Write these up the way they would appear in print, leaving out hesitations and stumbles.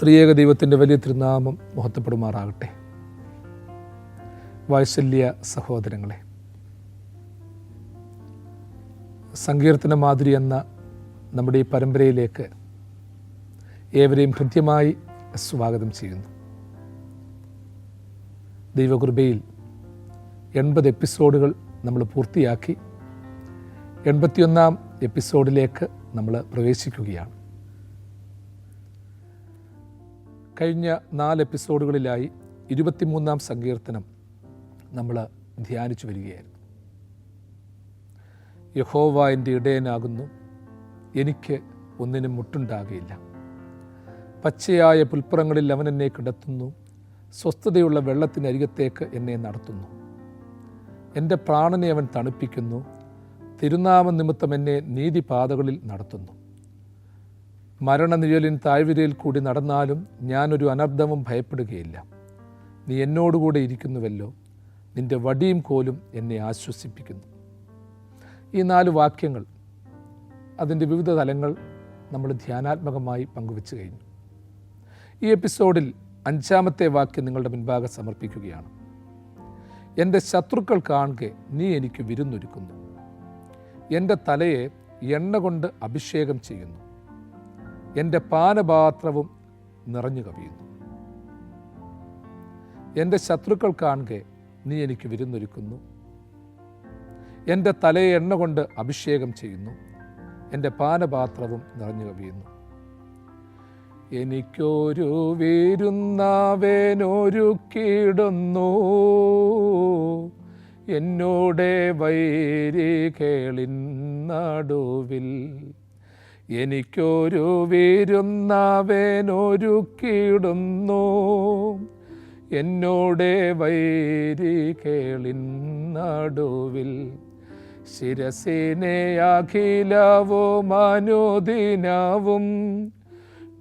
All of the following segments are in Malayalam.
ത്രിയേക ദൈവത്തിൻ്റെ വലിയ തിരുനാമം മഹത്വപ്പെടുമാറാകട്ടെ. വാത്സല്യ സഹോദരങ്ങളെ, സങ്കീർത്തന മാധുരി എന്ന നമ്മുടെ ഈ പരമ്പരയിലേക്ക് ഏവരെയും ഹൃദ്യമായി സ്വാഗതം ചെയ്യുന്നു. ദൈവകൃപയിൽ 80 എപ്പിസോഡുകൾ നമ്മൾ പൂർത്തിയാക്കി 81-ാം എപ്പിസോഡിലേക്ക് നമ്മൾ പ്രവേശിക്കുകയാണ്. കഴിഞ്ഞ 4 എപ്പിസോഡുകളിലായി 23-ാം സങ്കീർത്തനം നമ്മൾ ധ്യാനിച്ചു വരികയായിരുന്നു. യഹോവ എൻ്റെ ഇടയനാകുന്നു, എനിക്ക് ഒന്നിനും മുട്ടുണ്ടാകുകയില്ല. പച്ചയായ പുൽപ്പുറങ്ങളിൽ അവൻ എന്നെ കിടത്തുന്നു, സ്വസ്ഥതയുള്ള വെള്ളത്തിനരികത്തേക്ക് എന്നെ നടത്തുന്നു. എൻ്റെ പ്രാണനെ അവൻ തണുപ്പിക്കുന്നു, തിരുനാമ നിമിത്തം എന്നെ നീതിപാതകളിൽ നടത്തുന്നു. മരണനിഴലിൻ താഴ്വരയിൽ കൂടി നടന്നാലും ഞാനൊരു അനർത്ഥവും ഭയപ്പെടുകയില്ല. നീ എന്നോടുകൂടെ ഇരിക്കുന്നുവല്ലോ, നിൻ്റെ വടിയും കോലും എന്നെ ആശ്വസിപ്പിക്കുന്നു. ഈ 4 വാക്യങ്ങൾ, അതിൻ്റെ വിവിധ തലങ്ങൾ നമ്മൾ ധ്യാനാത്മകമായി പങ്കുവെച്ചു കഴിഞ്ഞു. ഈ എപ്പിസോഡിൽ 5-ാമത്തെ വാക്യം നിങ്ങളുടെ മുൻപാകെ സമർപ്പിക്കുകയാണ്. എൻ്റെ ശത്രുക്കൾ കാണുക നീ എനിക്ക് വിരുന്നൊരുക്കുന്നു, എൻ്റെ തലയെ എണ്ണ കൊണ്ട് അഭിഷേകം ചെയ്യുന്നു, എൻ്റെ പാനപാത്രവും നിറഞ്ഞു കവിയുന്നു. എൻ്റെ ശത്രുക്കൾ കാണുക നീ എനിക്ക് വിരുന്നൊരുക്കുന്നു, എൻ്റെ തലയെ എണ്ണ കൊണ്ട് അഭിഷേകം ചെയ്യുന്നു, എൻ്റെ പാനപാത്രവും നിറഞ്ഞു കവിയുന്നു. എനിക്കൊരു വിരുന്നവനൊരുക്കിടുന്നു, എന്നോടെ വൈരികളിൻ നടുവിൽ. എനിക്കൊരു വിരുന്നവനൊരുക്കിടുന്നു, എന്നോടെ വൈരികളിൻ നടുവിൽ. ശിരസിനെ അഖിലവും അനുദിനവും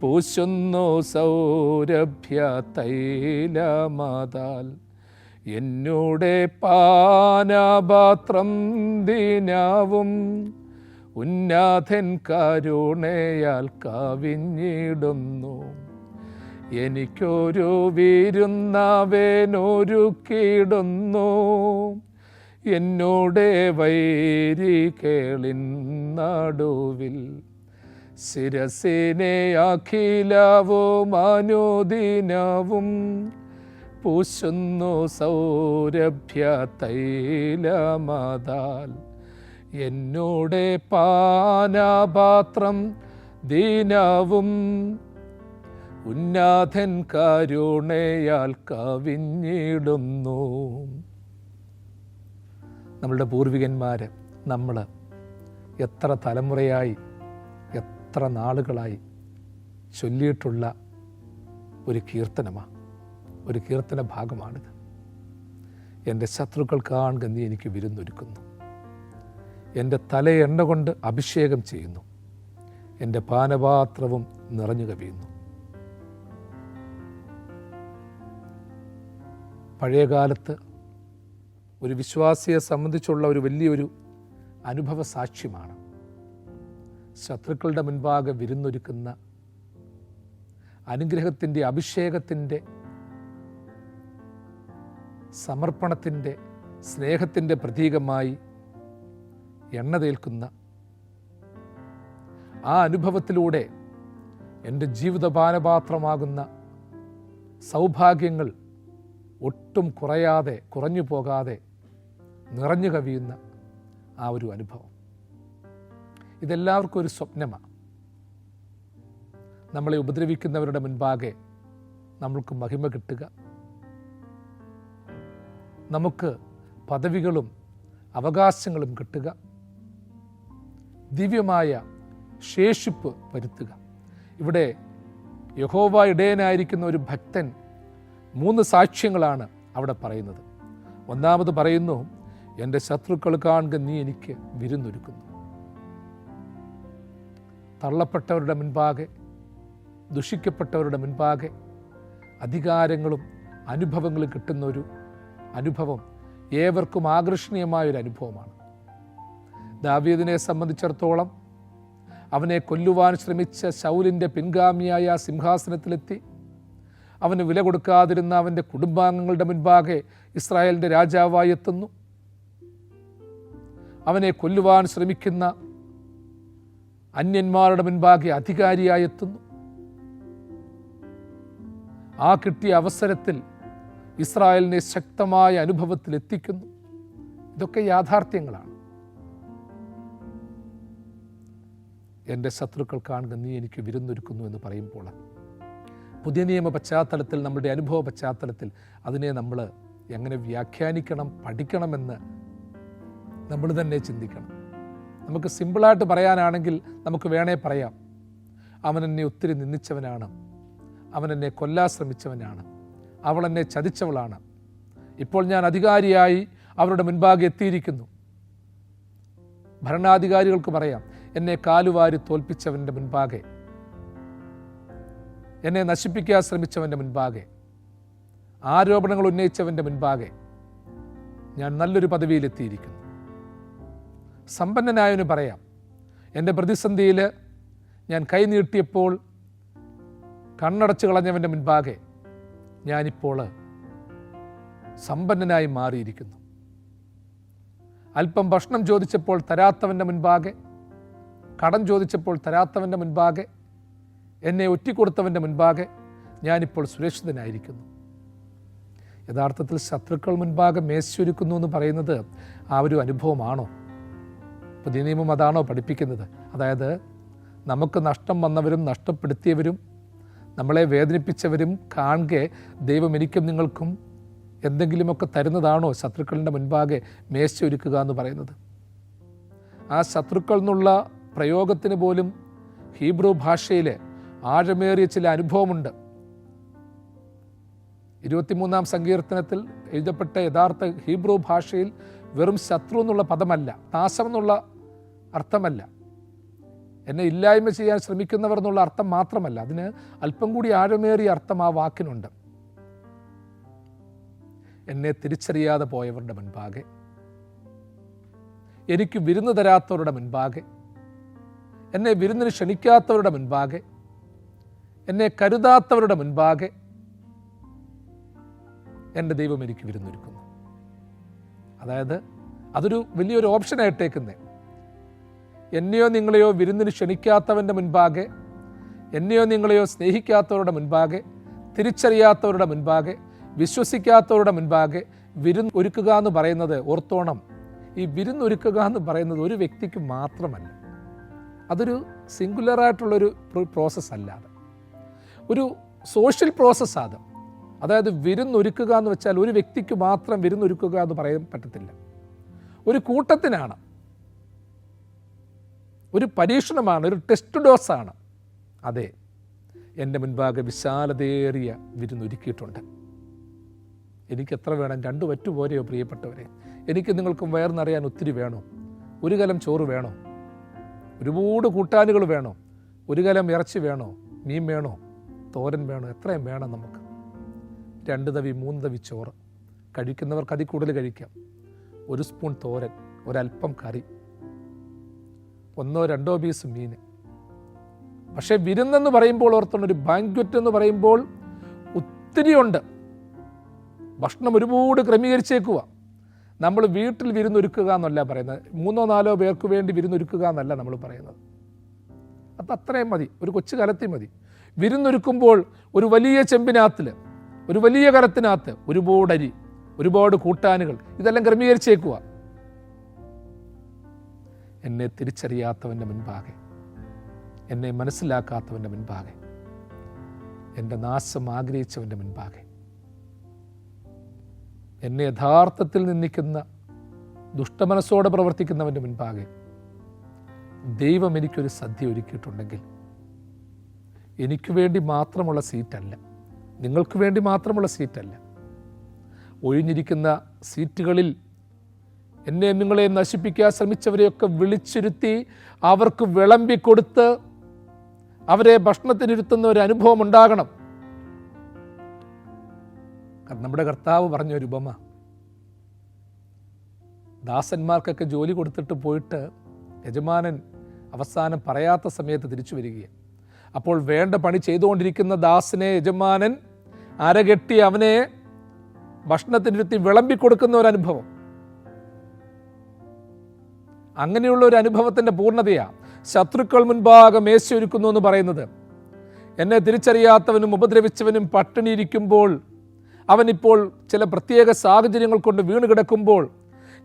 പൂശുന്നു സൗരഭ്യ തൈലമതാൽ. എന്നോടെ പാനപാത്രം ദിനവും ഉന്നാഥൻ കരുണയാൽ കവിഞ്ഞിടുന്നു. എനിക്കൊരു വിരുന്നവനൊരുക്കിടുന്നു, എന്നോടെ വൈരികളിൻ നടുവിൽ. ശിരസിനെ അഖിലവും അനുദിനവും പൂശുന്നു സൗരഭ്യ തൈലമതാൽ. എന്നോടെ പാനപാത്രം ദിനവും ഉന്നാഥൻ കരുണയാൽ കവിഞ്ഞിടുന്നു. നമ്മളുടെ പൂർവികന്മാർ നമ്മൾ എത്ര തലമുറയായി എത്ര നാളുകളായി ചൊല്ലിയിട്ടുള്ള ഒരു കീർത്തനമാണ്, ഒരു കീർത്തന ഭാഗമാണിത്. എൻ്റെ ശത്രുക്കൾ കാണുക നീ എനിക്ക് വിരുന്നൊരുക്കുന്നു, എൻ്റെ തലയെ എണ്ണ കൊണ്ട് അഭിഷേകം ചെയ്യുന്നു, എൻ്റെ പാനപാത്രവും നിറഞ്ഞു കവിയുന്നു. പഴയകാലത്ത് ഒരു വിശ്വാസിയെ സംബന്ധിച്ചുള്ള ഒരു വലിയൊരു അനുഭവ സാക്ഷ്യമാണ് ശത്രുക്കളുടെ മുൻപാകെ വിരുന്നൊരുക്കുന്ന അനുഗ്രഹത്തിൻ്റെ, അഭിഷേകത്തിൻ്റെ, സമർപ്പണത്തിൻ്റെ, സ്നേഹത്തിൻ്റെ പ്രതീകമായി എണ്ണ തേൽക്കുന്ന ആ അനുഭവത്തിലൂടെ എൻ്റെ ജീവിതപാനപാത്രമാകുന്ന സൗഭാഗ്യങ്ങൾ ഒട്ടും കുറയാതെ, കുറഞ്ഞു പോകാതെ നിറഞ്ഞു കവിയുന്ന ആ ഒരു അനുഭവം. ഇതെല്ലാവർക്കും ഒരു സ്വപ്നമാണ്. നമ്മളെ ഉപദ്രവിക്കുന്നവരുടെ മുൻപാകെ നമ്മൾക്ക് മഹിമ കിട്ടുക, നമുക്ക് പദവികളും അവകാശങ്ങളും കിട്ടുക, ദിവ്യമായ ശേഷിപ്പ് വരുത്തുക. ഇവിടെ യഹോവ ഇടയനായിരിക്കുന്ന ഒരു ഭക്തൻ 3 സാക്ഷ്യങ്ങളാണ് അവിടെ പറയുന്നത്. ഒന്നാമത് പറയുന്നു, എൻ്റെ ശത്രുക്കൾ കാണുക നീ എനിക്ക് വിരുന്നൊരുക്കുന്നു. തള്ളപ്പെട്ടവരുടെ മുൻപാകെ, ദുഷിക്കപ്പെട്ടവരുടെ മുൻപാകെ അധികാരങ്ങളും അനുഭവങ്ങളും കിട്ടുന്നൊരു അനുഭവം ഏവർക്കും ആകർഷണീയമായൊരു അനുഭവമാണ്. ദാവീദിനെ സംബന്ധിച്ചിടത്തോളം അവനെ കൊല്ലുവാൻ ശ്രമിച്ച ശൗലിൻ്റെ പിൻഗാമിയായ സിംഹാസനത്തിലെത്തി അവന് വില കൊടുക്കാതിരുന്ന അവൻ്റെ കുടുംബാംഗങ്ങളുടെ മുൻപാകെ ഇസ്രായേലിൻ്റെ രാജാവായി എത്തുന്നു. അവനെ കൊല്ലുവാൻ ശ്രമിക്കുന്ന അന്യന്മാരുടെ മുൻപാകെ അധികാരിയായി എത്തുന്നു. ആ കിട്ടിയ അവസരത്തിൽ ഇസ്രായേലിനെ ശക്തമായ അനുഭവത്തിൽ എത്തിക്കുന്നു. ഇതൊക്കെ യാഥാർത്ഥ്യങ്ങളാണ്. എൻ്റെ ശത്രുക്കൾ കാണുക, നീ എനിക്ക് വിരുന്നൊരുക്കുന്നു എന്ന് പറയുമ്പോൾ പുതിയ നിയമ പശ്ചാത്തലത്തിൽ, നമ്മുടെ അനുഭവ പശ്ചാത്തലത്തിൽ അതിനെ നമ്മൾ എങ്ങനെ വ്യാഖ്യാനിക്കണം, പഠിക്കണമെന്ന് നമ്മൾ തന്നെ ചിന്തിക്കണം. നമുക്ക് സിമ്പിളായിട്ട് പറയാനാണെങ്കിൽ നമുക്ക് വേണേ പറയാം, അവൻ എന്നെ ഒത്തിരി നിന്ദിച്ചവനാണ്, അവൻ എന്നെ കൊല്ലാൻ ശ്രമിച്ചവനാണ്, അവൾ എന്നെ ചതിച്ചവളാണ്, ഇപ്പോൾ ഞാൻ അധികാരിയായി അവരുടെ മുൻപാകെ എത്തിയിരിക്കുന്നു. ഭരണാധികാരികൾക്ക് പറയാം, എന്നെ കാലുവാരി തോൽപ്പിച്ചവൻ്റെ മുൻപാകെ, എന്നെ നശിപ്പിക്കാൻ ശ്രമിച്ചവൻ്റെ മുൻപാകെ, ആരോപണങ്ങൾ ഉന്നയിച്ചവൻ്റെ മുൻപാകെ ഞാൻ നല്ലൊരു പദവിയിലെത്തിയിരിക്കുന്നു. സമ്പന്നനായവന് പറയാം, എൻ്റെ പ്രതിസന്ധിയിൽ ഞാൻ കൈനീട്ടിയപ്പോൾ കണ്ണടച്ചു കളഞ്ഞവൻ്റെ മുൻപാകെ ഞാനിപ്പോൾ സമ്പന്നനായി മാറിയിരിക്കുന്നു. അല്പം ഭക്ഷണം ചോദിച്ചപ്പോൾ തരാത്തവൻ്റെ മുൻപാകെ, കടം ചോദിച്ചപ്പോൾ തരാത്തവൻ്റെ മുൻപാകെ, എന്നെ ഒറ്റിക്കൊടുത്തവൻ്റെ മുൻപാകെ ഞാനിപ്പോൾ സുരക്ഷിതനായിരിക്കുന്നു. യഥാർത്ഥത്തിൽ ശത്രുക്കൾ മുൻപാകെ മേശൊരുക്കുന്നു എന്ന് പറയുന്നത് ആ ഒരു അനുഭവമാണോ? പുതിയ നിയമം അതാണോ പഠിപ്പിക്കുന്നത്? അതായത് നമുക്ക് നഷ്ടം വന്നവരും നഷ്ടപ്പെടുത്തിയവരും നമ്മളെ വേദനിപ്പിച്ചവരും കാണെ ദൈവം എനിക്കും നിങ്ങൾക്കും എന്തെങ്കിലുമൊക്കെ തരുന്നതാണോ ശത്രുക്കളുടെ മുൻപാകെ മേശ ഒരുക്കുക എന്ന് പറയുന്നത്? ആ ശത്രുക്കൾ എന്നുള്ള പ്രയോഗത്തിന് പോലും ഹീബ്രു ഭാഷയിൽ ആഴമേറിയ ചില അനുഭവമുണ്ട്. 23-ാം സങ്കീർത്തനത്തിൽ എഴുതപ്പെട്ട യഥാർത്ഥ ഹീബ്രു ഭാഷയിൽ വെറും ശത്രു എന്നുള്ള പദമല്ല, നാശം എന്നുള്ള അർത്ഥമല്ല, എന്നെ ഇല്ലായ്മ ചെയ്യാൻ ശ്രമിക്കുന്നവർ എന്നുള്ള അർത്ഥം മാത്രമല്ല, അതിന് അല്പം കൂടി ആഴമേറിയ അർത്ഥം ആ വാക്കിനുണ്ട്. എന്നെ തിരിച്ചറിയാതെ പോയവരുടെ മുൻപാകെ, എനിക്ക് വിരുന്ന് തരാത്തവരുടെ മുൻപാകെ, എന്നെ വിരുന്നിന് ക്ഷണിക്കാത്തവരുടെ മുൻപാകെ, എന്നെ കരുതാത്തവരുടെ മുൻപാകെ എൻ്റെ ദൈവം എനിക്ക് വിരുന്നൊരുക്കുന്നു. അതായത് അതൊരു വലിയൊരു ഓപ്ഷനായിട്ടേക്കുന്നേ. എന്നെയോ നിങ്ങളെയോ വിരുന്നിന് ക്ഷണിക്കാത്തവൻ്റെ മുൻപാകെ, എന്നെയോ നിങ്ങളെയോ സ്നേഹിക്കാത്തവരുടെ മുൻപാകെ, തിരിച്ചറിയാത്തവരുടെ മുൻപാകെ, വിശ്വസിക്കാത്തവരുടെ മുൻപാകെ വിരുന്ന് ഒരുക്കുക എന്ന് പറയുന്നത്, ഓർത്തോണം, ഈ വിരുന്നൊരുക്കുക എന്ന് പറയുന്നത് ഒരു വ്യക്തിക്ക് മാത്രമല്ല. അതൊരു സിംഗുലറായിട്ടുള്ളൊരു പ്രോസസ്സ് അല്ലാതെ ഒരു സോഷ്യൽ പ്രോസസ്സാണ്. അതായത് വിരുന്നൊരുക്കുക എന്ന് വെച്ചാൽ ഒരു വ്യക്തിക്ക് മാത്രം വിരുന്നൊരുക്കുക എന്ന് പറയാൻ പറ്റത്തില്ല, ഒരു കൂട്ടത്തിനാണ്, ഒരു പരീക്ഷണമാണ്, ഒരു ടെസ്റ്റ് ഡോസാണ്. അതെ, എൻ്റെ മുൻപാകെ വിശാലതയേറിയ വിരുന്നൊരുക്കിയിട്ടുണ്ട്. എനിക്ക് എത്ര വേണം? 2 വറ്റു പോരെയോ പ്രിയപ്പെട്ടവരെ? എനിക്ക് നിങ്ങൾക്കും വയറിനറിയാൻ ഒത്തിരി വേണോ? ഒരു കലം ചോറ് വേണോ? ഒരുപാട് കൂട്ടാനുകൾ വേണോ? ഒരു കലം ഇറച്ചി വേണോ? മീൻ വേണോ? തോരൻ വേണോ? എത്രയും വേണം നമുക്ക്? 2 തവി 3 തവി ചോറ്, കഴിക്കുന്നവർക്ക് അതിൽ കൂടുതൽ കഴിക്കാം. 1 സ്പൂൺ തോരൻ, ഒരല്പം കറി, 1-2 പീസ് മീൻ. പക്ഷേ വിരുന്നെന്ന് പറയുമ്പോൾ ഓർത്തോണം, ഒരു ബാങ്ക്വറ്റ് എന്ന് പറയുമ്പോൾ ഒത്തിരിയുണ്ട്. ഭക്ഷണം ഒരുപാട് ക്രമീകരിച്ചേക്കുക. നമ്മൾ വീട്ടിൽ വിരുന്നൊരുക്കുക എന്നല്ല പറയുന്നത്, 3-4 പേർക്ക് വേണ്ടി വിരുന്നൊരുക്കുക എന്നല്ല നമ്മൾ പറയുന്നത്. അത് അത്രയും മതി, ഒരു കൊച്ചു കലത്തിൽ മതി. വിരുന്നൊരുക്കുമ്പോൾ ഒരു വലിയ ചെമ്പിനകത്തിൽ, ഒരു വലിയ കലത്തിനകത്ത് ഒരുപാട് അരി, ഒരുപാട് കൂട്ടാനുകൾ, ഇതെല്ലാം ക്രമീകരിച്ചേക്കുക. എന്നെ തിരിച്ചറിയാത്തവൻ്റെ മുൻപാകെ, എന്നെ മനസ്സിലാക്കാത്തവൻ്റെ മുൻപാകെ, എൻ്റെ നാശം ആഗ്രഹിച്ചവൻ്റെ മുൻപാകെ, എന്നെ യഥാർത്ഥത്തിൽ നിന്ദിക്കുന്ന ദുഷ്ടമനസ്സോടെ പ്രവർത്തിക്കുന്നവൻ്റെ മുൻപാകെ ദൈവം എനിക്കൊരു സദ്യ ഒരുക്കിയിട്ടുണ്ടെങ്കിൽ, എനിക്ക് വേണ്ടി മാത്രമുള്ള സീറ്റല്ല, നിങ്ങൾക്ക് വേണ്ടി മാത്രമുള്ള സീറ്റല്ല, ഒഴിഞ്ഞിരിക്കുന്ന സീറ്റുകളിൽ എന്നെ നിങ്ങളെ നശിപ്പിക്കാൻ ശ്രമിച്ചവരെയൊക്കെ വിളിച്ചിരുത്തി അവർക്ക് വിളമ്പിക്കൊടുത്ത് അവരെ ഭക്ഷണത്തിനിരുത്തുന്ന ഒരു അനുഭവം ഉണ്ടാകണം. നമ്മുടെ കർത്താവ് പറഞ്ഞൊരു ഉപമ, ദാസന്മാർക്കൊക്കെ ജോലി കൊടുത്തിട്ട് പോയിട്ട് യജമാനൻ അവസാനം പറയാത്ത സമയത്ത് തിരിച്ചു വരികയാണ്. അപ്പോൾ വേണ്ട പണി ചെയ്തുകൊണ്ടിരിക്കുന്ന ദാസനെ യജമാനൻ അരകെട്ടി അവനെ ഭക്ഷണത്തിനിരുത്തി വിളമ്പിക്കൊടുക്കുന്ന ഒരു അനുഭവം. അങ്ങനെയുള്ള ഒരു അനുഭവത്തിൻ്റെ പൂർണ്ണതയാണ് ശത്രുക്കൾ മുൻപാകെ മേശ ഒരുക്കുന്നു എന്ന് പറയുന്നത്. എന്നെ തിരിച്ചറിയാത്തവനും ഉപദ്രവിച്ചവനും പട്ടിണിയിരിക്കുമ്പോൾ, അവനിപ്പോൾ ചില പ്രത്യേക സാഹചര്യങ്ങൾ കൊണ്ട് വീണ് കിടക്കുമ്പോൾ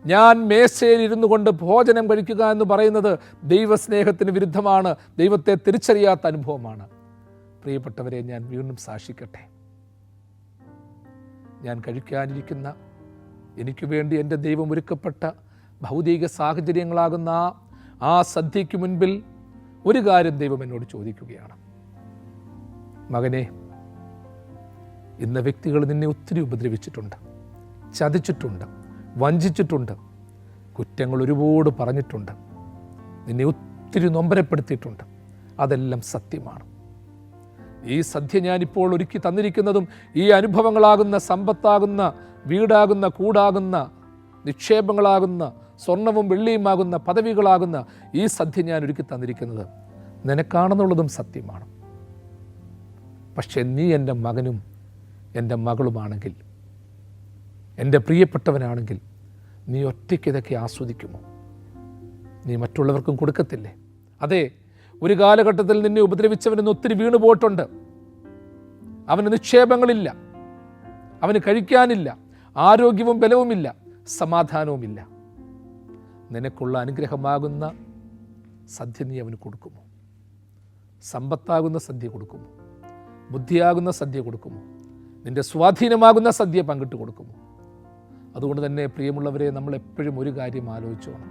ഞാൻ മേശയിൽ ഇരുന്നു കൊണ്ട് ഭോജനം കഴിക്കുക എന്ന് പറയുന്നത് ദൈവസ്നേഹത്തിന് വിരുദ്ധമാണ്, ദൈവത്തെ തിരിച്ചറിയാത്ത അനുഭവമാണ്. പ്രിയപ്പെട്ടവരെ, ഞാൻ വീണ്ടും സാക്ഷിക്കട്ടെ. ഞാൻ കഴിക്കാനിരിക്കുന്ന, എനിക്ക് വേണ്ടി എൻ്റെ ദൈവം ഒരുക്കപ്പെട്ട ഭൗതിക സാഹചര്യങ്ങളാകുന്ന ആ സദ്യയ്ക്ക് മുൻപിൽ ഒരു കാര്യം ദൈവം എന്നോട് ചോദിക്കുകയാണ്. മകനെ, ഇന്ന വ്യക്തികൾ നിന്നെ ഒത്തിരി ഉപദ്രവിച്ചിട്ടുണ്ട്, ചതിച്ചിട്ടുണ്ട്, വഞ്ചിച്ചിട്ടുണ്ട്, കുറ്റങ്ങൾ ഒരുപാട് പറഞ്ഞിട്ടുണ്ട്, നിന്നെ ഒത്തിരി നൊമ്പരപ്പെടുത്തിയിട്ടുണ്ട്. അതെല്ലാം സത്യമാണ്. ഈ സദ്യ ഞാനിപ്പോൾ ഒരുക്കി തന്നിരിക്കുന്നതും ഈ അനുഭവങ്ങളാകുന്ന, സമ്പത്താകുന്ന, വീടാകുന്ന, കൂടാകുന്ന, നിക്ഷേപങ്ങളാകുന്ന, സ്വർണവും വെള്ളിയുമാകുന്ന, പദവികളാകുന്ന ഈ സദ്യ ഞാൻ ഒരുക്കി തന്നിരിക്കുന്നത് നിനക്കാണെന്നുള്ളതും സത്യമാണ്. പക്ഷേ നീ എൻ്റെ മകനും എൻ്റെ മകളുമാണെങ്കിൽ, എൻ്റെ പ്രിയപ്പെട്ടവനാണെങ്കിൽ, നീ ഒറ്റയ്ക്ക് ഇതൊക്കെ ആസ്വദിക്കുമോ? നീ മറ്റുള്ളവർക്കും കൊടുക്കത്തില്ലേ? അതെ, ഒരു കാലഘട്ടത്തിൽ നിന്നെ ഉപദ്രവിച്ചവനൊന്ന് ഒത്തിരി വീണു പോയിട്ടുണ്ട്. അവന് നിക്ഷേപങ്ങളില്ല, അവന് കഴിക്കാനില്ല, ആരോഗ്യവും ബലവുമില്ല, സമാധാനവുമില്ല. നിനക്കുള്ള അനുഗ്രഹമാകുന്ന സദ്യ നീ അവന് കൊടുക്കുമോ? സമ്പത്താകുന്ന സദ്യ കൊടുക്കുമോ? ബുദ്ധിയാകുന്ന സദ്യ കൊടുക്കുമോ? നിന്റെ സ്വാധീനമാകുന്ന സദ്യ പങ്കിട്ട് കൊടുക്കുമോ? അതുകൊണ്ട് തന്നെ പ്രിയമുള്ളവരെ, നമ്മൾ എപ്പോഴും ഒരു കാര്യം ആലോചിച്ചോണം.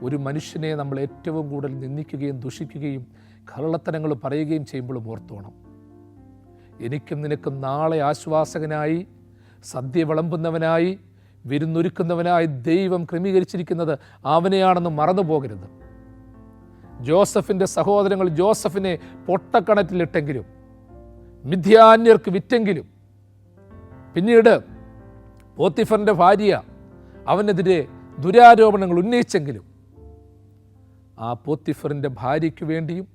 ഒരു മനുഷ്യനെ നമ്മൾ ഏറ്റവും കൂടുതൽ നിന്ദിക്കുകയും ദുഷിക്കുകയും കള്ളത്തരങ്ങൾ പറയുകയും ചെയ്യുമ്പോഴും ഓർത്തോണം, എനിക്കും നിനക്കും നാളെ ആശ്വാസകനായി, സദ്യ വിളമ്പുന്നവനായി, വിരുന്നൊരുക്കുന്നവനായി ദൈവം ക്രമീകരിച്ചിരിക്കുന്നത് അവനെയാണെന്ന് മറന്നു പോകരുത്. ജോസഫിൻ്റെ സഹോദരങ്ങൾ ജോസഫിനെ പൊട്ടക്കണറ്റിലിട്ടെങ്കിലും, മിഥ്യാന്യർക്ക് വിറ്റെങ്കിലും, പിന്നീട് പോത്തിഫറിൻ്റെ ഭാര്യ അവനെതിരെ ദുരാരോപണങ്ങൾ ഉന്നയിച്ചെങ്കിലും, ആ പോത്തിഫറിൻ്റെ ഭാര്യയ്ക്ക് വേണ്ടിയും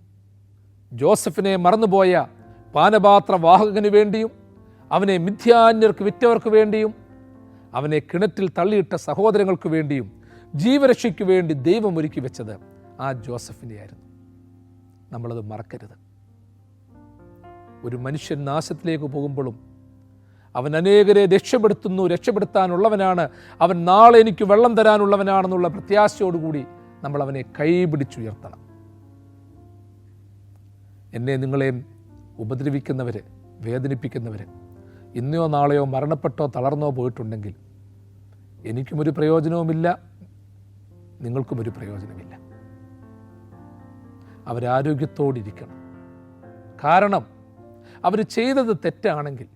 ജോസഫിനെ മറന്നുപോയ പാനപാത്രവാഹകന് വേണ്ടിയും, അവനെ മിഥ്യാന്യർക്ക് വിറ്റവർക്ക് വേണ്ടിയും, അവനെ കിണറ്റിൽ തള്ളിയിട്ട സഹോദരങ്ങൾക്ക് വേണ്ടിയും ജീവരക്ഷയ്ക്ക് വേണ്ടി ദൈവം ഒരുക്കി വെച്ചത് ആ ജോസഫിനെയായിരുന്നു. നമ്മളത് മറക്കരുത്. ഒരു മനുഷ്യൻ നാശത്തിലേക്ക് പോകുമ്പോഴും അവൻ അനേകരെ രക്ഷപ്പെടുത്താനുള്ളവനാണ്, അവൻ നാളെ എനിക്ക് വെള്ളം തരാനുള്ളവനാണെന്നുള്ള പ്രത്യാശയോടുകൂടി നമ്മൾ അവനെ കൈപിടിച്ചുയർത്തണം. എന്നെ നിങ്ങളെയും ഉപദ്രവിക്കുന്നവർ, വേദനിപ്പിക്കുന്നവർ ഇന്നോ നാളെയോ മരണപ്പെട്ടോ തളർന്നോ പോയിട്ടുണ്ടെങ്കിൽ എനിക്കുമൊരു പ്രയോജനവുമില്ല, നിങ്ങൾക്കുമൊരു പ്രയോജനമില്ല. അവരാരോഗ്യത്തോടിരിക്കണം. കാരണം അവർ ചെയ്തത് തെറ്റാണെങ്കിൽ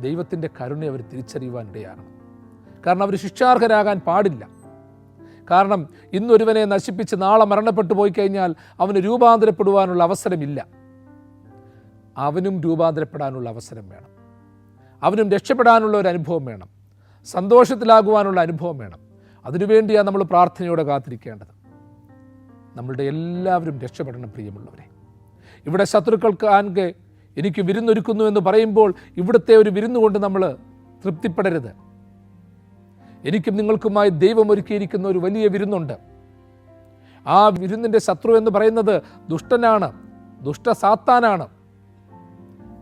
ദൈവത്തിൻ്റെ കരുണയെ അവർ തിരിച്ചറിയുവാൻ ഇടയാകണം. കാരണം അവർ ശിക്ഷാർഹരാകാൻ പാടില്ല. കാരണം ഇന്നൊരുവനെ നശിപ്പിച്ച് നാളെ മരണപ്പെട്ടു പോയി കഴിഞ്ഞാൽ അവന് രൂപാന്തരപ്പെടുവാനുള്ള അവസരമില്ല. അവനും രൂപാന്തരപ്പെടാനുള്ള അവസരം വേണം, അവനും രക്ഷപ്പെടാനുള്ള ഒരു അനുഭവം വേണം, സന്തോഷത്തിലാകുവാനുള്ള അനുഭവം വേണം. അതിനുവേണ്ടിയാണ് നമ്മൾ പ്രാർത്ഥനയോടെ കാത്തിരിക്കേണ്ടത്. നമ്മളുടെ എല്ലാവരും രക്ഷപ്പെടണം പ്രിയമുള്ളവരെ. ഇവിടെ ശത്രുക്കൾക്ക് ആൻകെ എനിക്ക് വിരുന്നൊരുക്കുന്നു എന്ന് പറയുമ്പോൾ ഇവിടുത്തെ ഒരു വിരുന്നുകൊണ്ട് നമ്മൾ തൃപ്തിപ്പെടരുത്. എനിക്കും നിങ്ങൾക്കുമായി ദൈവം ഒരുക്കിയിരിക്കുന്ന ഒരു വലിയ വിരുന്നുണ്ട്. ആ വിരുന്നിൻ്റെ ശത്രു എന്ന് പറയുന്നത് ദുഷ്ടനാണ്, സാത്താനാണ്.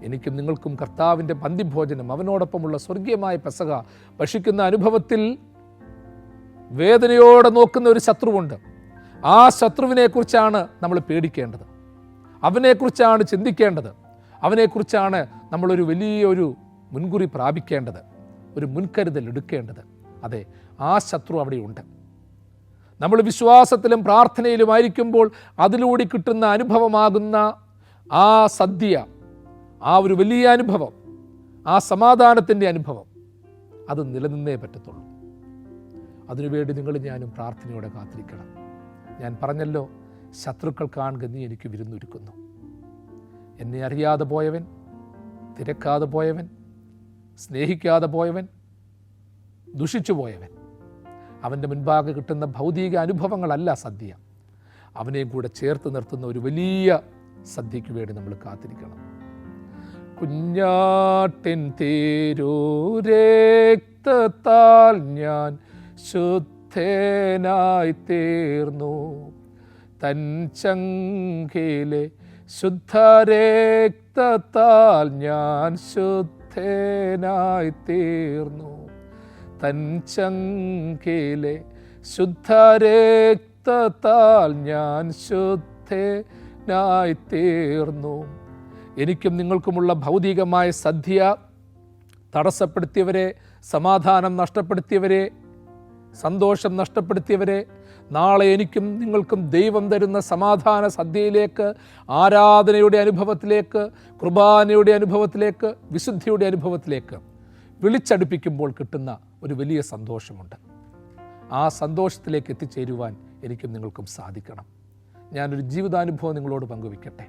എനിക്കും നിങ്ങൾക്കും കർത്താവിൻ്റെ പന്തിഭോജനം, അവനോടൊപ്പമുള്ള സ്വർഗീയമായ പെസഹ ഭക്ഷിക്കുന്ന അനുഭവത്തിൽ വേദനയോടെ നോക്കുന്ന ഒരു ശത്രുവുണ്ട്. ആ ശത്രുവിനെക്കുറിച്ചാണ് നമ്മൾ പേടിക്കേണ്ടത്, അവനെക്കുറിച്ചാണ് ചിന്തിക്കേണ്ടത്, അവനെക്കുറിച്ചാണ് നമ്മളൊരു വലിയൊരു മുൻകുറി പ്രാപിക്കേണ്ടത്, ഒരു മുൻകരുതൽ എടുക്കേണ്ടത്. അതെ, ആ ശത്രു അവിടെയുണ്ട്. നമ്മൾ വിശ്വാസത്തിലും പ്രാർത്ഥനയിലുമായിരിക്കുമ്പോൾ അതിലൂടെ കിട്ടുന്ന അനുഭവമാകുന്ന ആ സദ്യ, ആ ഒരു വലിയ അനുഭവം, ആ സമാധാനത്തിൻ്റെ അനുഭവം, അത് നിലനിന്നേ പറ്റത്തുള്ളൂ. അതിനുവേണ്ടി നിങ്ങൾ ഞാനും പ്രാർത്ഥനയോടെ കാത്തിരിക്കണം. ഞാൻ പറഞ്ഞല്ലോ, ശത്രുക്കൾ കാണുക നീ എനിക്ക് വിരുന്നൊരുക്കുന്നു. എന്നെ അറിയാതെ പോയവൻ, തിരക്കാതെ പോയവൻ, സ്നേഹിക്കാതെ പോയവൻ, ദുഷിച്ചു പോയവൻ, അവൻ്റെ മുൻപാകെ കിട്ടുന്ന ഭൗതിക അനുഭവങ്ങളല്ല സദ്യ. അവനെയും കൂടെ ചേർത്ത് നിർത്തുന്ന ഒരു വലിയ സദ്യയ്ക്ക് വേണ്ടി നമ്മൾ കാത്തിരിക്കണം. കുഞ്ഞാട്ടിൻ തിരുരക്തത്താൽ ഞാൻ ശുദ്ധനായി തീർന്നു. തൻ ചങ്കിലെ ശുദ്ധരക്തത്താൽ ഞാൻ ശുദ്ധനായി തീർന്നു. തൻ ചങ്കിലെ ശുദ്ധരക്തത്താൽ ഞാൻ ശുദ്ധനായി തീർന്നു. എനിക്കും നിങ്ങൾക്കുമുള്ള ഭൗതികമായ സദ്യ തടസ്സപ്പെടുത്തിയവരെ, സമാധാനം നഷ്ടപ്പെടുത്തിയവരെ, സന്തോഷം നഷ്ടപ്പെടുത്തിയവരെ, നാളെ എനിക്കും നിങ്ങൾക്കും ദൈവം തരുന്ന സമാധാന സദ്യയിലേക്ക്, ആരാധനയുടെ അനുഭവത്തിലേക്ക്, കുർബാനയുടെ അനുഭവത്തിലേക്ക്, വിശുദ്ധിയുടെ അനുഭവത്തിലേക്ക് വിളിച്ചടുപ്പിക്കുമ്പോൾ കിട്ടുന്ന ഒരു വലിയ സന്തോഷമുണ്ട്. ആ സന്തോഷത്തിലേക്ക് എത്തിച്ചേരുവാൻ എനിക്കും നിങ്ങൾക്കും സാധിക്കണം. ഞാനൊരു ജീവിതാനുഭവം നിങ്ങളോട് പങ്കുവയ്ക്കട്ടെ.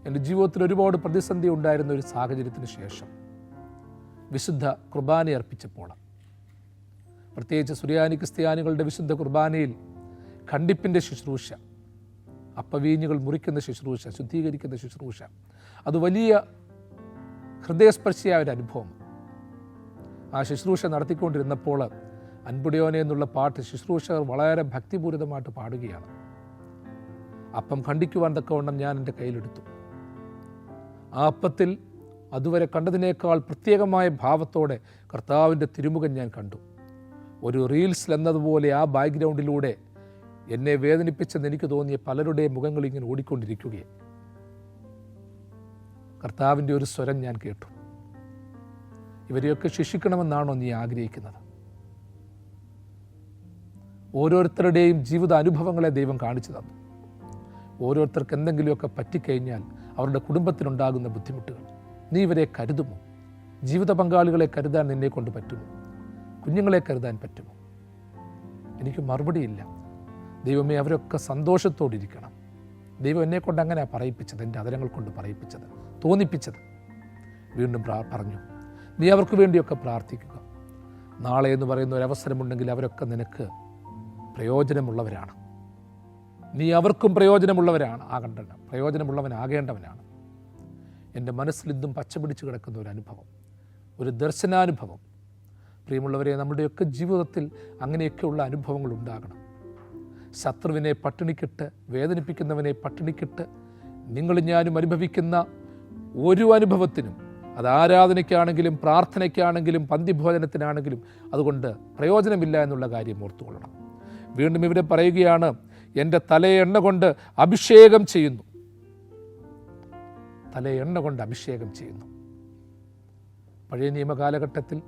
എൻ്റെ ജീവിതത്തിൽ ഒരുപാട് പ്രതിസന്ധി ഉണ്ടായിരുന്ന ഒരു സാഹചര്യത്തിന് ശേഷം വിശുദ്ധ കുർബാന അർപ്പിച്ചപ്പോൾ, പ്രത്യേകിച്ച് സുറിയാനി ക്രിസ്ത്യാനികളുടെ വിശുദ്ധ കുർബാനയിൽ ഖണ്ഡിപ്പിൻ്റെ ശുശ്രൂഷ, അപ്പവീഞ്ഞുകൾ മുറിക്കുന്ന ശുശ്രൂഷ, ശുദ്ധീകരിക്കുന്ന ശുശ്രൂഷ, അത് വലിയ ഹൃദയസ്പർശിയായ ഒരു അനുഭവം. ആ ശുശ്രൂഷ നടത്തിക്കൊണ്ടിരുന്നപ്പോൾ അൻപുടിയോനെ എന്നുള്ള പാട്ട് ശുശ്രൂഷകർ വളരെ ഭക്തിപൂരിതമായിട്ട് പാടുകയാണ്. അപ്പം ഖണ്ഡിക്കുവാൻ തക്കവണ്ണം ഞാൻ എൻ്റെ കയ്യിലെടുത്തു. ആ അപ്പത്തിൽ അതുവരെ കണ്ടതിനേക്കാൾ പ്രത്യേകമായ ഭാവത്തോടെ കർത്താവിൻ്റെ തിരുമുഖം ഞാൻ കണ്ടു. ഒരു റീൽസിൽ എന്നതുപോലെ ആ ബാക്ക്ഗ്രൗണ്ടിലൂടെ എന്നെ വേദനിപ്പിച്ചെന്ന് എനിക്ക് തോന്നിയ പലരുടെയും മുഖങ്ങൾ ഇങ്ങനെ ഓടിക്കൊണ്ടിരിക്കുകയെ കർത്താവിൻ്റെ ഒരു സ്വരം ഞാൻ കേട്ടു. ഇവരെയൊക്കെ ശിക്ഷിക്കണമെന്നാണോ നീ ആഗ്രഹിക്കുന്നത്? ഓരോരുത്തരുടെയും ജീവിത അനുഭവങ്ങളെ ദൈവം കാണിച്ചു തന്നു. ഓരോരുത്തർക്ക് എന്തെങ്കിലുമൊക്കെ പറ്റിക്കഴിഞ്ഞാൽ അവരുടെ കുടുംബത്തിനുണ്ടാകുന്ന ബുദ്ധിമുട്ടുകൾ നീ ഇവരെ കരുതുമോ? ജീവിത പങ്കാളികളെ കരുതാൻ നിന്നെ കൊണ്ട് പറ്റുമോ? കുഞ്ഞുങ്ങളെ കരുതാൻ പറ്റുമോ? എനിക്ക് മറുപടിയില്ല. ദൈവമേ, അവരൊക്കെ സന്തോഷത്തോടിരിക്കണം. ദൈവം എന്നെക്കൊണ്ട് അങ്ങനെ പറയിപ്പിച്ചത്, എൻ്റെ അതരങ്ങൾ കൊണ്ട് പറയിപ്പിച്ചത്, തോന്നിപ്പിച്ചത്. വീണ്ടും പറഞ്ഞു, നീ അവർക്ക് വേണ്ടിയൊക്കെ പ്രാർത്ഥിക്കുക. നാളെ എന്ന് പറയുന്ന ഒരവസരമുണ്ടെങ്കിൽ അവരൊക്കെ നിനക്ക് പ്രയോജനമുള്ളവരാണ്. നീ അവർക്കും പ്രയോജനമുള്ളവനാകേണ്ടവനാണ്. എൻ്റെ മനസ്സിലിന്നും പച്ചപിടിച്ച് കിടക്കുന്ന ഒരു അനുഭവം, ഒരു ദർശനാനുഭവം. പ്രിയമുള്ളവരെ, നമ്മുടെയൊക്കെ ജീവിതത്തിൽ അങ്ങനെയൊക്കെയുള്ള അനുഭവങ്ങൾ ഉണ്ടാകണം. ശത്രുവിനെ പട്ടിണിക്കിട്ട്, വേദനിപ്പിക്കുന്നവനെ പട്ടിണിക്കിട്ട് നിങ്ങളും ഞാനും അനുഭവിക്കുന്ന ഒരു അനുഭവത്തിനും, അത് ആരാധനയ്ക്കാണെങ്കിലും പ്രാർത്ഥനയ്ക്കാണെങ്കിലും പന്തിഭോജനത്തിനാണെങ്കിലും, അതുകൊണ്ട് പ്രയോജനമില്ല എന്നുള്ള കാര്യം ഓർത്തുകൊള്ളണം. വീണ്ടും ഇവിടെ പറയുകയാണ്, എൻ്റെ തലയെ എണ്ണ കൊണ്ട് അഭിഷേകം ചെയ്യുന്നു. തലയെ എണ്ണ കൊണ്ട് അഭിഷേകം ചെയ്യുന്നു. പഴയ നിയമകാലഘട്ടത്തിൽ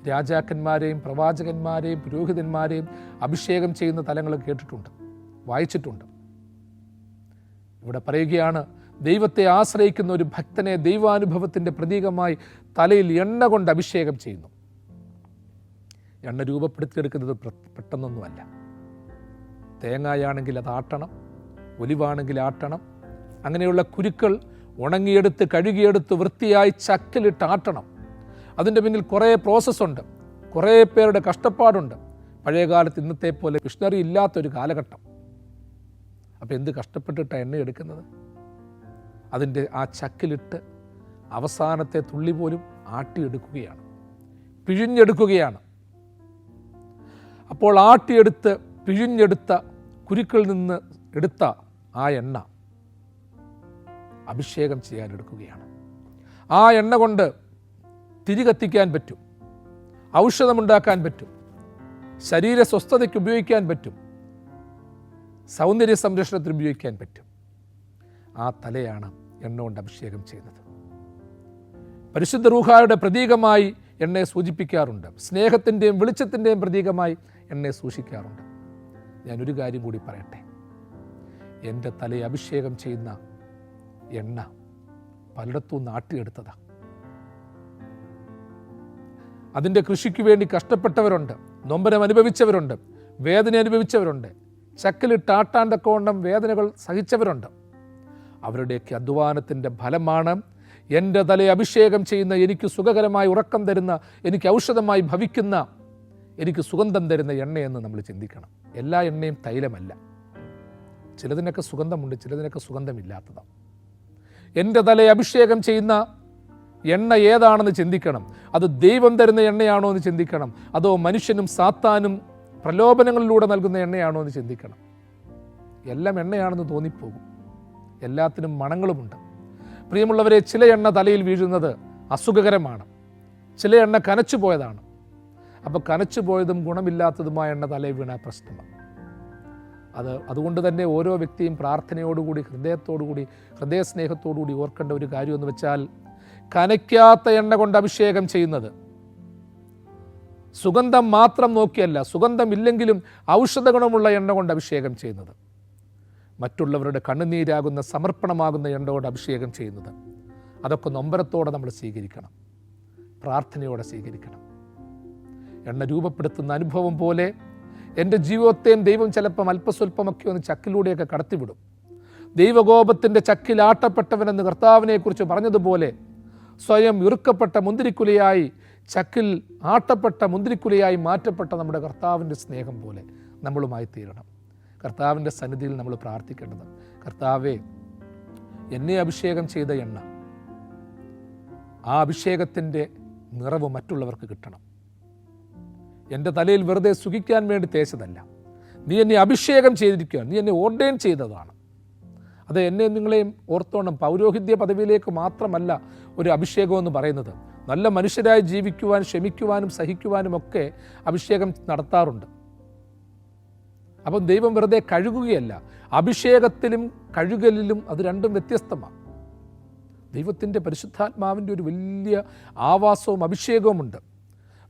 രാജാക്കന്മാരെയും പ്രവാചകന്മാരെയും പുരോഹിതന്മാരെയും അഭിഷേകം ചെയ്യുന്ന തലങ്ങൾ കേട്ടിട്ടുണ്ട്, വായിച്ചിട്ടുണ്ട്. ഇവിടെ പറയുകയാണ്, ദൈവത്തെ ആശ്രയിക്കുന്ന ഒരു ഭക്തനെ ദൈവാനുഭവത്തിൻ്റെ പ്രതീകമായി തലയിൽ എണ്ണ കൊണ്ട് അഭിഷേകം ചെയ്യുന്നു. എണ്ണ രൂപപ്പെടുത്തിയെടുക്കുന്നത് പെട്ടെന്നൊന്നുമല്ല. തേങ്ങായാണെങ്കിൽ അത് ആട്ടണം, ഒലിവാണെങ്കിൽ ആട്ടണം. അങ്ങനെയുള്ള കുരുക്കൾ ഉണങ്ങിയെടുത്ത് കഴുകിയെടുത്ത് വൃത്തിയായി ചക്കിലിട്ട് ആട്ടണം. അതിൻ്റെ പിന്നിൽ കുറേ പ്രോസസ്സുണ്ട്, കുറേ പേരുടെ കഷ്ടപ്പാടുണ്ട്. പഴയകാലത്ത് ഇന്നത്തെ പോലെ മിഷനറി ഇല്ലാത്തൊരു കാലഘട്ടം. അപ്പോൾ എന്ത് കഷ്ടപ്പെട്ടിട്ടാണ് എണ്ണ എടുക്കുന്നത്? അതിൻ്റെ ആ ചക്കിലിട്ട് അവസാനത്തെ തുള്ളി പോലും ആട്ടിയെടുക്കുകയാണ്, പിഴിഞ്ഞെടുക്കുകയാണ്. അപ്പോൾ ആട്ടിയെടുത്ത് പിഴിഞ്ഞെടുത്ത കുരുക്കളിൽ നിന്ന് എടുത്ത ആ എണ്ണ അഭിഷേകം ചെയ്യാൻ എടുക്കുകയാണ്. ആ എണ്ണ കൊണ്ട് തിരി കത്തിക്കാൻ പറ്റും, ഔഷധമുണ്ടാക്കാൻ പറ്റും, ശരീര സ്വസ്ഥതയ്ക്ക് ഉപയോഗിക്കാൻ പറ്റും, സൗന്ദര്യ സംരക്ഷണത്തിന് ഉപയോഗിക്കാൻ പറ്റും. ആ തലയാണ് എണ്ണ കൊണ്ട് അഭിഷേകം ചെയ്യുന്നത്. പരിശുദ്ധ റൂഹായുടെ പ്രതീകമായി എണ്ണയെ സൂചിപ്പിക്കാറുണ്ട്. സ്നേഹത്തിൻ്റെയും വെളിച്ചത്തിൻ്റെയും പ്രതീകമായി എണ്ണയെ സൂക്ഷിക്കാറുണ്ട്. ഞാനൊരു കാര്യം കൂടി പറയട്ടെ. എൻ്റെ തലയെ അഭിഷേകം ചെയ്യുന്ന എണ്ണ പലയിടത്തും നാട്ടിയെടുത്തതാണ്. അതിൻ്റെ കൃഷിക്ക് വേണ്ടി കഷ്ടപ്പെട്ടവരുണ്ട്, നൊമ്പരം അനുഭവിച്ചവരുണ്ട്, വേദന അനുഭവിച്ചവരുണ്ട്, ചക്കിലിട്ടാട്ടാണ്ടക്കോണം വേദനകൾ സഹിച്ചവരുണ്ട്. അവരുടെയൊക്കെ അധ്വാനത്തിൻ്റെ ഫലമാണ് എൻ്റെ തലയെ അഭിഷേകം ചെയ്യുന്ന, എനിക്ക് സുഖകരമായി ഉറക്കം തരുന്ന, എനിക്ക് ഔഷധമായി ഭവിക്കുന്ന, എനിക്ക് സുഗന്ധം തരുന്ന എണ്ണയെന്ന് നമ്മൾ ചിന്തിക്കണം. എല്ലാ എണ്ണയും തൈലമല്ല. ചിലതിനൊക്കെ സുഗന്ധമുണ്ട്, ചിലതിനൊക്കെ സുഗന്ധമില്ലാത്തതാണ്. എൻ്റെ തലയെ അഭിഷേകം ചെയ്യുന്ന എണ്ണ ഏതാണെന്ന് ചിന്തിക്കണം. അത് ദൈവം തരുന്ന എണ്ണയാണോ എന്ന് ചിന്തിക്കണം, അതോ മനുഷ്യനും സാത്താനും പ്രലോഭനങ്ങളിലൂടെ നൽകുന്ന എണ്ണയാണോ എന്ന് ചിന്തിക്കണം. എല്ലാം എണ്ണയാണെന്ന് തോന്നിപ്പോകും. എല്ലാത്തിനും മണങ്ങളുമുണ്ട്. പ്രിയമുള്ളവരെ, ചില എണ്ണ തലയിൽ വീഴുന്നത് അസുഖകരമാണ്, ചില എണ്ണ കനച്ചു പോയതാണ്. അപ്പോൾ കനച്ചു പോയതും ഗുണമില്ലാത്തതുമായ എണ്ണ തലയിൽ വീണ പ്രശ്നമാണ്. അതുകൊണ്ട് തന്നെ ഓരോ വ്യക്തിയും പ്രാർത്ഥനയോടുകൂടി, ഹൃദയസ്നേഹത്തോടുകൂടി ഓർക്കേണ്ട ഒരു കാര്യമെന്ന് വെച്ചാൽ, കനയ്ക്കാത്ത എണ്ണ കൊണ്ട് അഭിഷേകം ചെയ്യുന്നത് സുഗന്ധം മാത്രം നോക്കിയല്ല, സുഗന്ധമില്ലെങ്കിലും ഔഷധ ഗുണമുള്ള എണ്ണ കൊണ്ട് അഭിഷേകം ചെയ്യുന്നത്, മറ്റുള്ളവരുടെ കണ്ണുനീരാകുന്ന സമർപ്പണമാകുന്ന എണ്ണ കൊണ്ട് അഭിഷേകം ചെയ്യുന്നത്, അതൊക്കെ നൊമ്പരത്തോടെ നമ്മൾ സ്വീകരിക്കണം, പ്രാർത്ഥനയോടെ സ്വീകരിക്കണം. എണ്ണ രൂപപ്പെടുത്തുന്ന അനുഭവം പോലെ എൻ്റെ ജീവിതത്തെയും ദൈവം ചിലപ്പം അല്പസ്വല്പമൊക്കെ ഒന്ന് ചക്കിലൂടെയൊക്കെ കടത്തിവിടും. ദൈവകോപത്തിൻ്റെ ചക്കിലാട്ടപ്പെട്ടവനെന്ന് കർത്താവിനെക്കുറിച്ച് പറഞ്ഞതുപോലെ സ്വയം ഇറുക്കപ്പെട്ട മുന്തിരിക്കുലയായി, ചക്കിൽ ആട്ടപ്പെട്ട മുന്തിരിക്കുലയായി മാറ്റപ്പെട്ട നമ്മുടെ കർത്താവിൻ്റെ സ്നേഹം പോലെ നമ്മളുമായി തീരണം. കർത്താവിൻ്റെ സന്നിധിയിൽ നമ്മൾ പ്രാർത്ഥിക്കേണ്ടത്, കർത്താവേ, എന്നെ അഭിഷേകം ചെയ്ത എണ്ണ, ആ അഭിഷേകത്തിൻ്റെ നിറവ് മറ്റുള്ളവർക്ക് കിട്ടണം. എൻ്റെ തലയിൽ വെറുതെ സുഖിക്കാൻ വേണ്ടി തേച്ചതല്ല, നീ എന്നെ അഭിഷേകം ചെയ്തിരിക്കുകയാണ്, നീ എന്നെ ഓർഡൈൻ ചെയ്തതാണ്. അത് എന്നെ നിങ്ങളെയും ഓർത്തോണം. പൗരോഹിത്യ പദവിയിലേക്ക് മാത്രമല്ല ഒരു അഭിഷേകം എന്ന് പറയുന്നത്. നല്ല മനുഷ്യരായി ജീവിക്കുവാൻ, ക്ഷമിക്കുവാനും സഹിക്കുവാനും ഒക്കെ അഭിഷേകം നടത്താറുണ്ട്. അപ്പം ദൈവം വെറുതെ കഴുകുകയല്ല, അഭിഷേകത്തിലും കഴുകലിലും അത് രണ്ടും വ്യത്യസ്തമാണ്. ദൈവത്തിൻ്റെ പരിശുദ്ധാത്മാവിൻ്റെ ഒരു വലിയ ആവാസവും അഭിഷേകവുമുണ്ട്.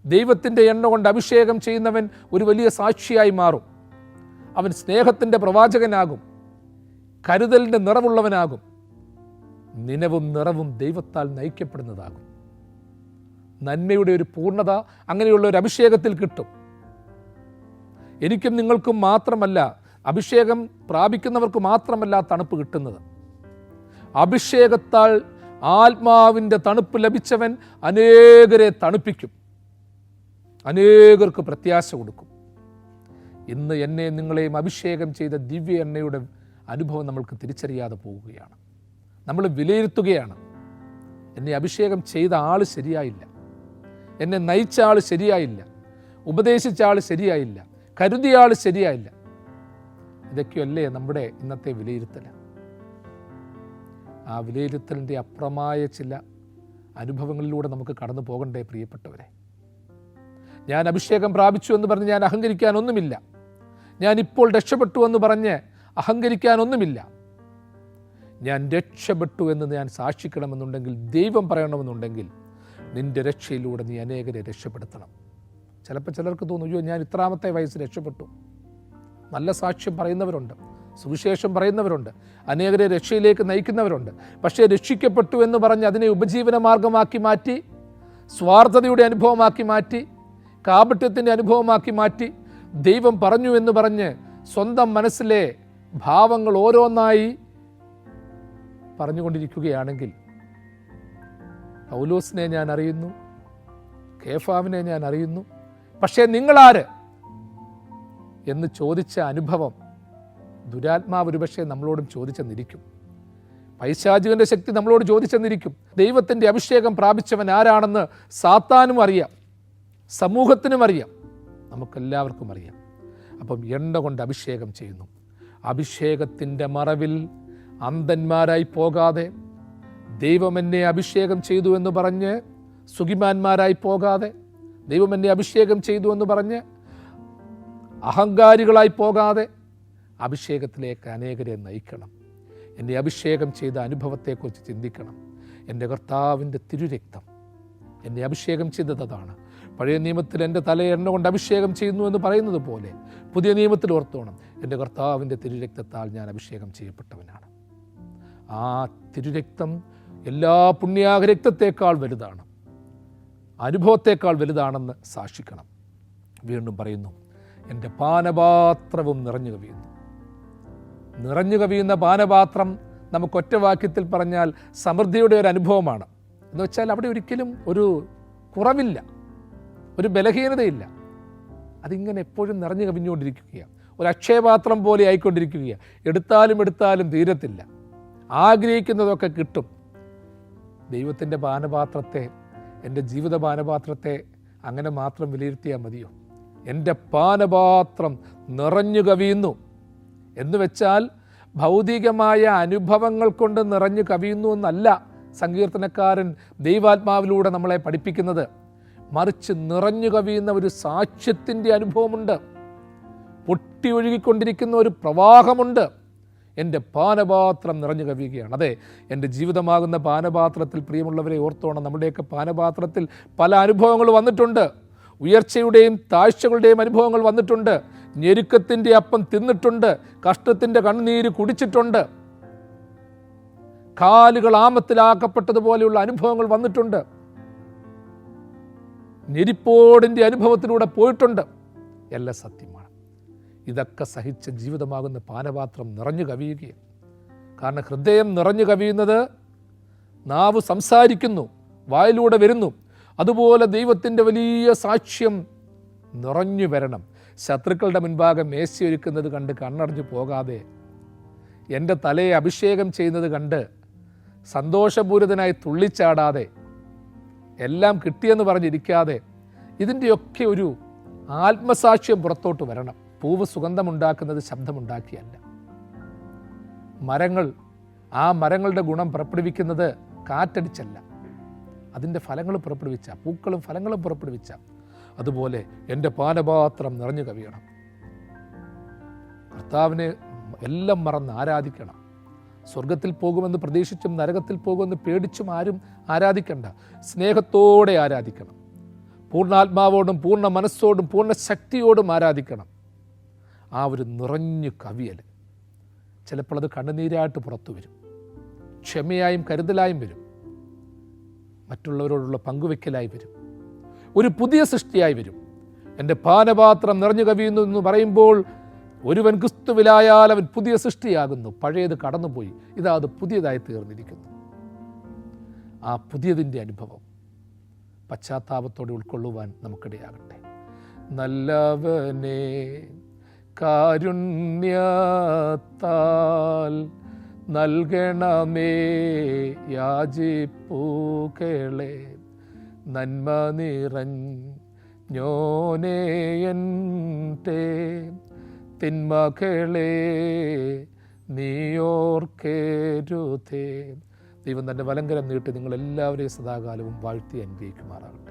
ദൈവത്തിൻ്റെ എണ്ണ കൊണ്ട് അഭിഷേകം ചെയ്യുന്നവൻ ഒരു വലിയ സാക്ഷിയായി മാറും. അവൻ സ്നേഹത്തിൻ്റെ പ്രവാചകനാകും, കരുതലിൻ്റെ നിറവുള്ളവനാകും, നിനവും നിറവും ദൈവത്താൽ നയിക്കപ്പെടുന്നതാകും. നന്മയുടെ ഒരു പൂർണ്ണത അങ്ങനെയുള്ള ഒരു അഭിഷേകത്തിൽ കിട്ടും. എനിക്കും നിങ്ങൾക്കും മാത്രമല്ല, അഭിഷേകം പ്രാപിക്കുന്നവർക്ക് മാത്രമല്ല തണുപ്പ് കിട്ടുന്നത്. അഭിഷേകത്താൽ ആത്മാവിൻ്റെ തണുപ്പ് ലഭിച്ചവൻ അനേകരെ തണുപ്പിക്കും, അനേകർക്ക് പ്രത്യാശ കൊടുക്കും. ഇന്ന് എന്നെ നിങ്ങളെയും അഭിഷേകം ചെയ്ത ദിവ്യ എണ്ണയുടെ അനുഭവം നമ്മൾക്ക് തിരിച്ചറിയാതെ പോവുകയാണ്. നമ്മൾ വിലയിരുത്തുകയാണ്, എന്നെ അഭിഷേകം ചെയ്ത ആൾ ശരിയായില്ല, എന്നെ നയിച്ച ആൾ ശരിയായില്ല, ഉപദേശിച്ച ആൾ ശരിയായില്ല, കരുതിയ ആൾ ശരിയായില്ല. ഇതൊക്കെയല്ലേ നമ്മുടെ ഇന്നത്തെ വിലയിരുത്തൽ. ആ വിലയിരുത്തലിൻ്റെ അപ്പുറമായ ചില അനുഭവങ്ങളിലൂടെ നമുക്ക് കടന്നു പോകണ്ടേ പ്രിയപ്പെട്ടവരെ. ഞാൻ അഭിഷേകം പ്രാപിച്ചു എന്ന് പറഞ്ഞ് ഞാൻ അഹങ്കരിക്കാനൊന്നുമില്ല, ഞാനിപ്പോൾ രക്ഷപ്പെട്ടു എന്ന് പറഞ്ഞ് അഹങ്കരിക്കാനൊന്നുമില്ല. ഞാൻ രക്ഷപ്പെട്ടു എന്ന് ഞാൻ സാക്ഷിക്കണമെന്നുണ്ടെങ്കിൽ, ദൈവം പറയണമെന്നുണ്ടെങ്കിൽ, നിൻ്റെ രക്ഷയിലൂടെ നീ അനേകരെ രക്ഷപ്പെടുത്തണം. ചിലപ്പോൾ ചിലർക്ക് തോന്നും, അയ്യോ ഞാൻ ഇത്രാമത്തെ വയസ്സ് രക്ഷപ്പെട്ടു. നല്ല സാക്ഷ്യം പറയുന്നവരുണ്ട്, സുവിശേഷം പറയുന്നവരുണ്ട്, അനേകരെ രക്ഷയിലേക്ക് നയിക്കുന്നവരുണ്ട്. പക്ഷേ രക്ഷിക്കപ്പെട്ടു എന്ന് പറഞ്ഞ് അതിനെ ഉപജീവന മാർഗമാക്കി മാറ്റി, സ്വാർത്ഥതയുടെ അനുഭവമാക്കി മാറ്റി, കാപട്യത്തിൻ്റെ അനുഭവമാക്കി മാറ്റി, ദൈവം പറഞ്ഞു എന്ന് പറഞ്ഞ് സ്വന്തം മനസ്സിലെ ഭാവങ്ങൾ ഓരോന്നായി പറഞ്ഞുകൊണ്ടിരിക്കുകയാണെങ്കിൽ, പൗലോസിനെ ഞാൻ അറിയുന്നു, കേഫാവിനെ ഞാൻ അറിയുന്നു, പക്ഷേ നിങ്ങളാര് എന്ന് ചോദിച്ച അനുഭവം ദുരാത്മാവ് ഒരുപക്ഷെ നമ്മളോടും ചോദിച്ചെന്നിരിക്കും. പൈശാചികന്റെ ശക്തി നമ്മളോട് ചോദിച്ചെന്നിരിക്കും. ദൈവത്തിൻ്റെ അഭിഷേകം പ്രാപിച്ചവൻ ആരാണെന്ന് സാത്താനും അറിയാം, സമൂഹത്തിനും അറിയാം, നമുക്കെല്ലാവർക്കും അറിയാം. അപ്പം എണ്ണ കൊണ്ട് അഭിഷേകം ചെയ്യുന്നു. അഭിഷേകത്തിൻ്റെ മറവിൽ അന്ധന്മാരായി പോകാതെ, ദൈവം എന്നെ അഭിഷേകം ചെയ്തു എന്ന് പറഞ്ഞ് സുഖിമാന്മാരായി പോകാതെ, ദൈവം എന്നെ അഭിഷേകം ചെയ്തു എന്ന് പറഞ്ഞ് അഹങ്കാരികളായി പോകാതെ, അഭിഷേകത്തിലേക്ക് അനേകരെ നയിക്കണം. എന്നെ അഭിഷേകം ചെയ്ത അനുഭവത്തെക്കുറിച്ച് ചിന്തിക്കണം. എൻ്റെ കർത്താവിൻ്റെ തിരുരക്തം എന്നെ അഭിഷേകം ചെയ്തതാണ്. പഴയ നിയമത്തിൽ എൻ്റെ തലയെ എണ്ണ കൊണ്ട് അഭിഷേകം ചെയ്യുന്നു എന്ന് പറയുന്നത് പോലെ, പുതിയ നിയമത്തിൽ ഓർത്തോണം, എൻ്റെ കർത്താവിൻ്റെ തിരുരക്തത്താൽ ഞാൻ അഭിഷേകം ചെയ്യപ്പെട്ടവനാണ്. ആ തിരുരക്തം എല്ലാ പുണ്യാഹരക്തത്തേക്കാൾ വലുതാണ്, അനുഭവത്തേക്കാൾ വലുതാണെന്ന് സാക്ഷിക്കണം. വീണ്ടും പറയുന്നു, എൻ്റെ പാനപാത്രവും നിറഞ്ഞു കവിയുന്നു. നിറഞ്ഞു കവിയുന്ന പാനപാത്രം നമുക്കൊറ്റ വാക്യത്തിൽ പറഞ്ഞാൽ സമൃദ്ധിയുടെ ഒരു അനുഭവമാണ്. എന്ന് വെച്ചാൽ അവിടെ ഒരിക്കലും ഒരു കുറവില്ല, ഒരു ബലഹീനതയില്ല. അതിങ്ങനെ എപ്പോഴും നിറഞ്ഞു കവിഞ്ഞുകൊണ്ടിരിക്കുകയാണ്. ഒരു അക്ഷയപാത്രം പോലെ ആയിക്കൊണ്ടിരിക്കുകയാണ്. എടുത്താലും തീരത്തില്ല. ആഗ്രഹിക്കുന്നതൊക്കെ കിട്ടും. ദൈവത്തിൻ്റെ പാനപാത്രത്തെ, എൻ്റെ ജീവിത പാനപാത്രത്തെ അങ്ങനെ മാത്രം വിലയിരുത്തിയാൽ മതിയോ? എൻ്റെ പാനപാത്രം നിറഞ്ഞു കവിയുന്നു എന്ന് വെച്ചാൽ ഭൗതികമായ അനുഭവങ്ങൾ കൊണ്ട് നിറഞ്ഞു കവിയുന്നു എന്നല്ല സങ്കീർത്തനക്കാരൻ ദൈവാത്മാവിലൂടെ നമ്മളെ പഠിപ്പിക്കുന്നത്. മറിച്ച് നിറഞ്ഞു കവിയുന്ന ഒരു സാക്ഷ്യത്തിൻ്റെ അനുഭവമുണ്ട്, പൊട്ടി ഒഴുകിക്കൊണ്ടിരിക്കുന്ന ഒരു പ്രവാഹമുണ്ട്. എൻ്റെ പാനപാത്രം നിറഞ്ഞു കവിയുകയാണ്. അതെ, എൻ്റെ ജീവിതമാകുന്ന പാനപാത്രത്തിൽ പ്രിയമുള്ളവരെ ഓർത്തോണം, നമ്മുടെയൊക്കെ പാനപാത്രത്തിൽ പല അനുഭവങ്ങൾ വന്നിട്ടുണ്ട്. ഉയർച്ചയുടെയും താഴ്ചകളുടെയും അനുഭവങ്ങൾ വന്നിട്ടുണ്ട്. ഞെരുക്കത്തിൻ്റെ അപ്പം തിന്നിട്ടുണ്ട്, കഷ്ടത്തിൻ്റെ കണ്ണുനീര് കുടിച്ചിട്ടുണ്ട്, കാലുകൾ ആമത്തിലാക്കപ്പെട്ടതുപോലെയുള്ള അനുഭവങ്ങൾ വന്നിട്ടുണ്ട്, ഞെരിപ്പോടിൻ്റെ അനുഭവത്തിലൂടെ പോയിട്ടുണ്ട്. എല്ലാം സത്യമാണ്. ഇതൊക്കെ സഹിച്ച ജീവിതമാകുന്ന പാനപാത്രം നിറഞ്ഞു കവിയുകയാണ്. കാരണം ഹൃദയം നിറഞ്ഞു കവിയുന്നത് നാവ് സംസാരിക്കുന്നു, വായിലൂടെ വരുന്നു. അതുപോലെ ദൈവത്തിൻ്റെ വലിയ സാക്ഷ്യം നിറഞ്ഞു വരണം. ശത്രുക്കളുടെ മുൻപാകെ മേശയൊരുക്കുന്നത് കണ്ട് കണ്ണടഞ്ഞു പോകാതെ, എൻ്റെ തലയെ അഭിഷേകം ചെയ്യുന്നത് കണ്ട് സന്തോഷപൂരിതനായി തുള്ളിച്ചാടാതെ, എല്ലാം കിട്ടിയെന്ന് പറഞ്ഞിരിക്കാതെ, ഇതിൻ്റെയൊക്കെ ഒരു ആത്മസാക്ഷ്യം പുറത്തോട്ട് വരണം. പൂവ് സുഗന്ധമുണ്ടാക്കുന്നത് ശബ്ദമുണ്ടാക്കിയല്ല. മരങ്ങൾ, ആ മരങ്ങളുടെ ഗുണം പുറപ്പെടുവിക്കുന്നത് കാറ്റടിച്ചല്ല, അതിൻ്റെ ഫലങ്ങൾ പുറപ്പെടുവിച്ച, പൂക്കളും ഫലങ്ങളും പുറപ്പെടുവിച്ച. അതുപോലെ എൻ്റെ പാനപാത്രം നിറഞ്ഞു കവിയണം. കർത്താവിനെ എല്ലാം മറന്ന് ആരാധിക്കണം. സ്വർഗത്തിൽ പോകുമെന്ന് പ്രതീക്ഷിച്ചും നരകത്തിൽ പോകുമെന്ന് പേടിച്ചും ആരും ആരാധിക്കണ്ട. സ്നേഹത്തോടെ ആരാധിക്കണം. പൂർണ്ണാത്മാവോടും പൂർണ്ണ മനസ്സോടും പൂർണ്ണ ശക്തിയോടും ആരാധിക്കണം. ആ ഒരു നിറഞ്ഞു കവിയൽ ചിലപ്പോൾ അത് കണ്ണുനീരായിട്ട് പുറത്തു വരും, ക്ഷമയായും കരുതലായും വരും, മറ്റുള്ളവരോടുള്ള പങ്കുവെക്കലായി വരും, ഒരു പുതിയ സൃഷ്ടിയായി വരും. എൻ്റെ പാനപാത്രം നിറഞ്ഞു കവിയുന്നു എന്ന് പറയുമ്പോൾ ഒരുവൻ ക്രിസ്തുവിലായാൽ അവൻ പുതിയ സൃഷ്ടിയാകുന്നു, പഴയത് കടന്നുപോയി, ഇതാ അത് പുതിയതായി തീർന്നിരിക്കുന്നു. ആ പുതിയതിൻ്റെ അനുഭവം പശ്ചാത്താപത്തോടെ ഉൾക്കൊള്ളുവാൻ നമുക്കിടയാകട്ടെ. നല്ലവനെ കാരുണ്യത്താൽ നൽകണമേ യാചിപ്പൂക്കളെ, നന്മ നിറഞ്ഞോനേയൻ്റെ തിന്മകളെ നീയോർക്കരുതേ. ദൈവം തൻ്റെ വലങ്കരം നീട്ടി നിങ്ങളെല്ലാവരെയും സദാകാലവും വാഴ്ത്തി അനുഗ്രഹിക്കുമാറാകട്ടെ.